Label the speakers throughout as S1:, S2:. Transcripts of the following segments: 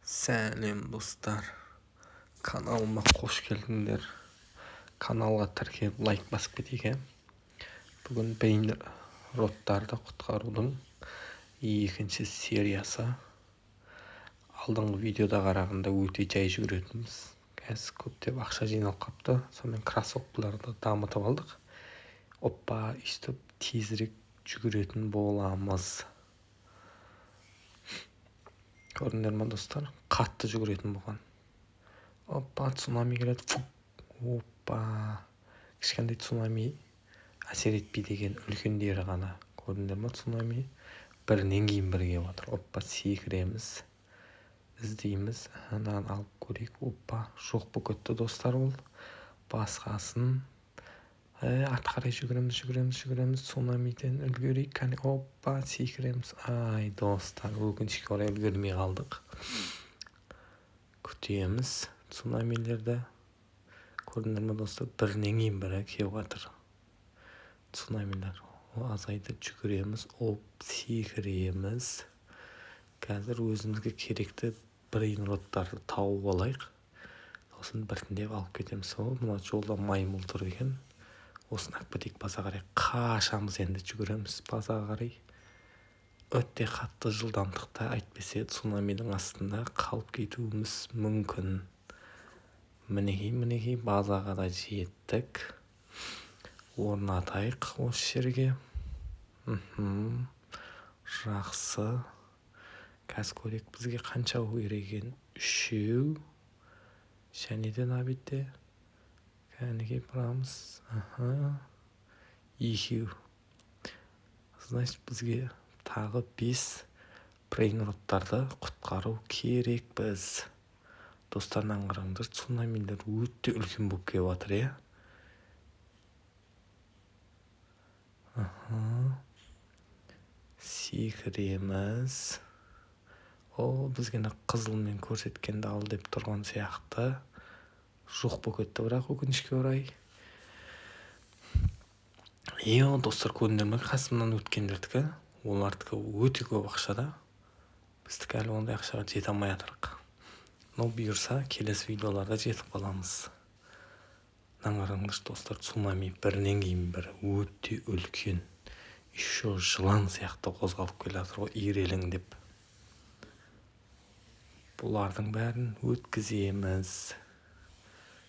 S1: Сәлем достар, каналыма қош келдіңдер. Каналға тіркеліп лайк басып кетейік. Бүгін бейін роттарды құтқарудың екінші сериясы. Алдыңғы видеода қарағанда өте жай жүгіретінбіз. Қазір көптеп ақша жиналып қапты. Сонымен кроссовкаларды дамытып алдық. Оппа, өйстіп тезірек жүгіретін боламыз. Көрдіңдер ме достар? Қатты жүгіретін болған. Оппа, цунами келеді. Оппа, кішкентай цунами әсер етпейді екен, үлкендері ғана. Көрдіңдер ме цунами? Бірінен кейін бірі келіп жатыр. Оппа, секіреміз, іздейміз. Анан алып көрейік. Оппа, жоқ болып кетті достар ол. Басқасын ары жүгіреміз. Цунамиден үлгерейік. Кәне, оппа, секіреміз. Ай, достар, өкінішке орай үлгермей қалдық. Күтеміз цунамилерді. Көрдіңдер ме достар? Бірінен кейін бірі келіп жатыр. Цунамилер азайды, жүгіреміз. Секіреміз. Қазір өзімізге керекті брейнроттарды тауып алайық. Сосын біртіндеп алып кетеміз. Мына жолда маймыл тұр екен. Осыны алып кетейік базаға қарай. Қашамыз енді жүгіреміз базаға қарай. Өте қатты жылдамдықта, әйтпесе цунамидің астында қалып кетуіміз мүмкін. Мінекей базаға да жеттік. Орнатайық осы жерге. Жақсы. Қазір көрейік, бізге қанша керек екен? 3 және де набетте. Кәнеге бұрамыз. 2. Значит, бізге тағы 5 брейнроттарды құтқару керек біз. Достарынан қараңдар, цунамилер өте үлкен болып келіп жатыр, Секіреміз. Бізге қызылмен көрсеткенді ал деп тұрған сияқты. Жоқ болып кетті, бірақ өкінішке орай. Достар, көрдіңдер ме? Қасымнан өткендердікі, олардікі өте көп ақшада. Біздікі әлі ондай ақшаға жете алмай жатырық. Бұйырса, келесі видеоларда жетіп қаламыз. Қараңыз достар, цунами бірінен кейін бірі өте үлкен. Еще жылан сияқты қозғалып келе жатыр ғой, ирелеңдеп. Бұлардың бәрін өткіземіз.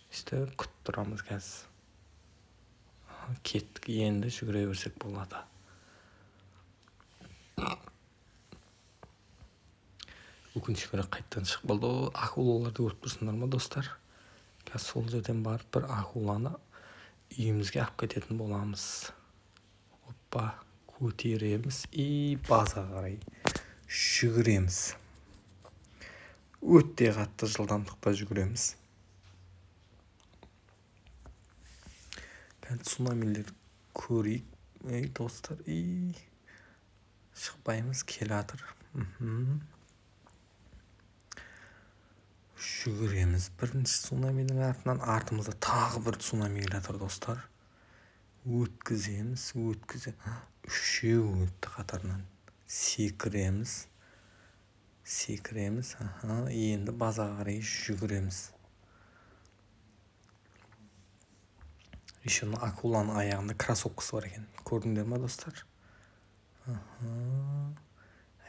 S1: Күтіп тұрамыз қазір. Кеттік, енді жүгіре берсек болады. Өкінішке орай қайттан шығып қалды. Акулаларды көріп тұрсыңдар ма достар? Қазір сол жерден барып бір акуланы үйімізге алып кететін боламыз. Оппа, көтереміз базаға қарай жүгіреміз. Өте қатты жылдамдықта жүгіреміз. Цунамилер көрейік. Достар, шықпаймыз, келе жатыр. Жүгіреміз. Бірінші цунамидің артынан артымызда тағы бір цунами келе жатыр достар. Өткіземіз. 3 өтті қатарынан. Секіреміз. Енді базаға қарай жүгіреміз. Еще акуланың аяғында кроссовкасы бар екен. Көрдіңдер ме достар?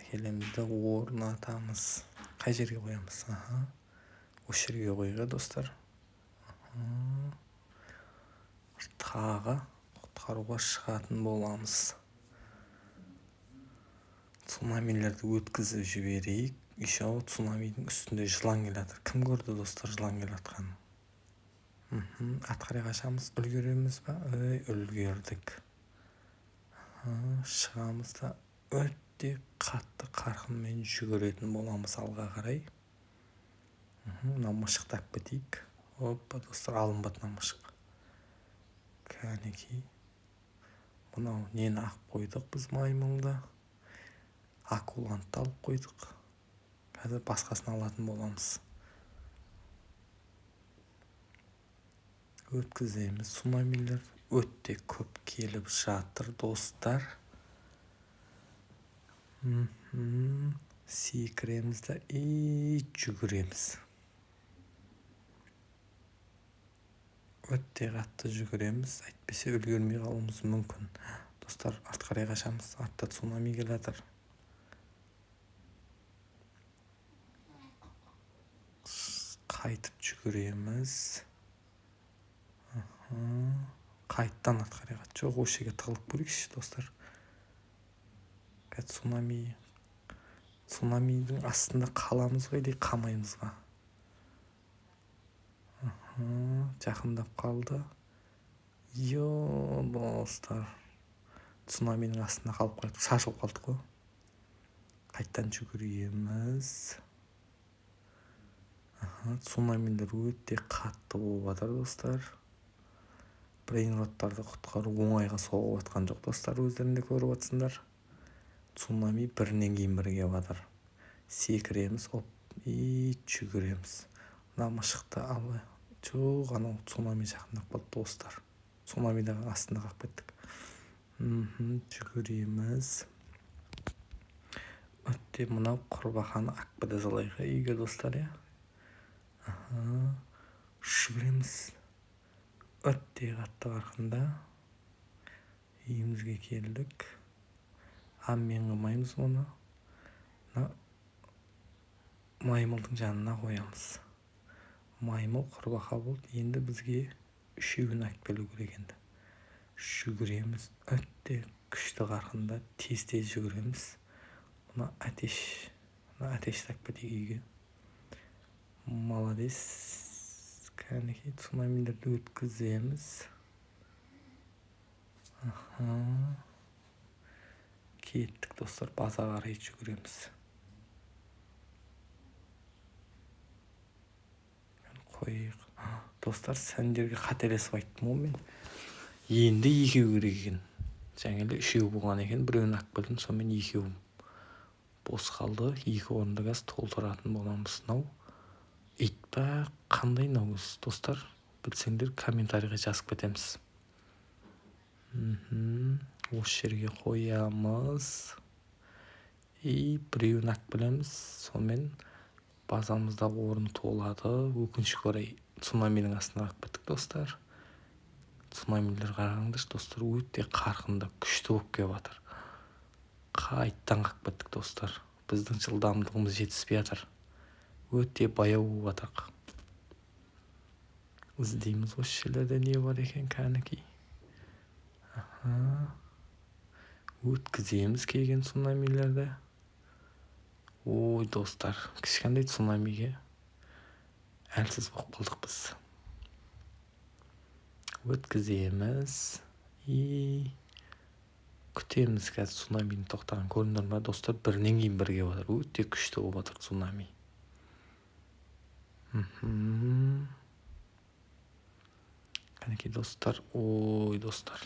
S1: Әкелемізді орнатамыз. Қай жерге қоямыз? Осы жерге қойға достар. Тағы құтқаруға шығатын боламыз. Цунамилерді өткізіп жіберейік. Еще цунамидің үстінде жылан келе жатыр. Кім көрді достар жылан келе жатқанын? Атқарай қашамыз, үлгереміз ба? Үлгердік. Шығамыз да өте қатты қарқынмен жүгіретін боламыз алға қарай. Мына мышықты алып кетейік. Оппа, достар, алынбады мына мышық. Кәнекей. Мынау нені ақ қойдық біз маймылды? Акуланды алып қойдық. Қазір басқасын алатын боламыз. Өткіземіз. Цунамилер өте көп келіп жатыр достар. секіреміз да жүгіреміз. Өте қатты жүгіреміз, әйтпесе үлгермей қалуымыз мүмкін. Достар, артқа қарай қашамыз. Артта цунами келе жатыр. Қайтып жүгіреміз. Қайттан артқа қарай қач. Жоқ, осы жерге тығылып көрейікші, достар. Цунамидің астында қаламыз ғой, дей қалмаймыз ба? Жақындап қалды. Достар. Цунаминың астында қалып қайттық. Шашылып қалдық қой. Қайттан жүгіреміз. Цунамилер өте қатты болып жатыр, достар. Брейнроттарды құтқару оңайға соғып жатқан жоқ, достар, өздерінде көріп жатсыңдар. Цунами бірінен кейін бірі келіп жатыр. Секіреміз, жүгіреміз. Мына мышықты алып. Жоқ, анау цунами жақындап қалды, достар. Цунамидің астында қалып кеттік. Жүгіреміз. Өте мынау құрбақаны ақбіді залайға үйге, достар, я. Жүгіреміз. Өте қатты қарқында. Үйімізге келдік. Аммен қылмаймыз оны. Маймылдың жанына қоямыз. Маймыл құрбақа болды. Енді бізге үшеуін әкпелу керек енді. Жүгіреміз. Өте күшті қарқында. Тез жүгіреміз. Мына әтешті әкпетейік үйге. Молодец. Кәнекей цунамилерді өткіземіз. Кеттік, достар, база қарай жүгіреміз. Қойық. Достар, сәндерге қателесіп айттым ғой мен. Енді екеу керек екен. Жаңелі үшеу болған екен. Біреуін әкпелдім, сонымен екеуім бос қалды. Екі орынды газ толтыратын боламыз. Нау ит па, қандай нау өзі, достар? Білсеңдер, комментарийға жазып кетеміз. Осы жерге қоямыз. Біреуін әкпелеміз. Сонымен базамызда орын толады. Өкінішке орай цунамидің астына қалып кеттік, достар. Цунамилер қараңыздар, достар, өте қарқында күшті болып келіп жатыр. Қайттан қалып кеттік, достар. Біздің жылдамдығымыз жетіспей жатыр. Өте баяу болып жатыр. Іздейміз осы жерлерде не бар екен, кәнекей. Өткіземіз келген цунамилерді. Ой, достар, кішкентай цунамиге әлсіз болып қалдық біз. Өткіземіз. Күтеміз қазір цунамидің тоқтаған. Көріндір ме, достар, бірінен кейін бірге жатыр. Өте күшті болып жатыр цунами. Кәнекей, достар. Ой, достар.